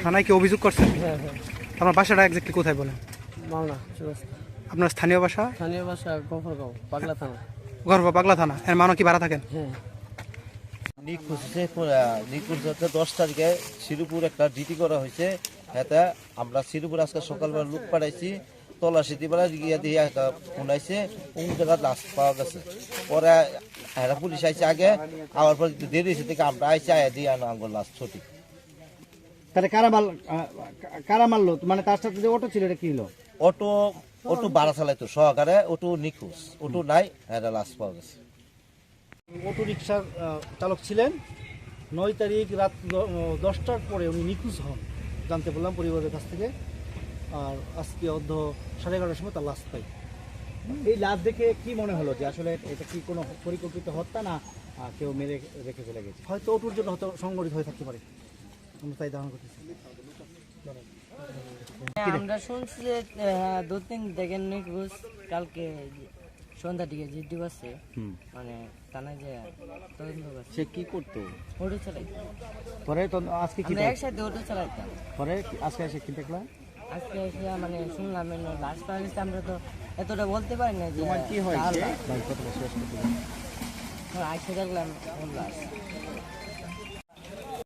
থানায় কি অভিযোগ করছেন? আপনার বাসাটা এক্স্যাক্টলি কোথায় বলেন? মাওনা। আপনার স্থানীয় বাসা? স্থানীয় বাসা গফরগাঁও, পাগলা থানা। গর্ব পাগলা থানা। এর মানো কি ভাড়া থাকেন? হ্যাঁ। নিখোঁজ 10 তারিখে শ্রীপুর একটা ডিটি করা হয়েছে। এতে আমরা শ্রীপুর আজকে সকালবেলা লোক পাঠাইছি, তল্লাশি দিবেলা গিয়ে দিয়ে একটা ফোন আইছে, অমুক জায়গায় লাশ পাওয়া গেছে। পরে এরা পুলিশ আইছে আগে, আবার পরে দেরি হয়েছে থেকে আমরা আইসি আয়া দিয়ে আঙ্গুল লাশ ছুটি। তাহলে কারা মারলো? মানে তার সাথে যে অটো ছিল এটা কি হলো? অটো ভাড়া চালাইতো সহকারে, অটো নিখোঁজ, অটো নাই, এরা লাশ পাওয়া গেছে। অটো রিক্সার চালক ছিলেন। 9 তারিখ রাত 10টার পরে উনি নিখোঁজ হন জানতে বললাম পরিবারের কাছ থেকে। আর আজকে 11:30টার সময় তার লাশ পাই। এই লাশ দেখে কি মনে হলো যে আসলে এটা কি কোনো পরিকল্পিত হত্যা না কেউ মেরে রেখে চলে গেছে? হয়তো অটোর জন্য হয়তো সংগঠিত হয়ে থাকতে পারে, আমরা তাই ধারণা করতেছি। আমরা শুনছি যে 2-3 দেখেন নিখোঁজ, কালকে সন্ধ্যা দিকে জিডি বাসে মানে থানায় যায় তদন্ত করছে। সে কি করতো? অটো চালাই। পরে তো আজকে কি আমরা একসাথে অটো চালাইতাম। পরে আজকে এসে কি দেখলাম? আজকে এসে মানে শুনলাম লাশ পাওয়া গেছে। আমরা তো এতটা বলতে পারি না যে তোমার কি হয়েছে? আইসে দেখলাম লাশ।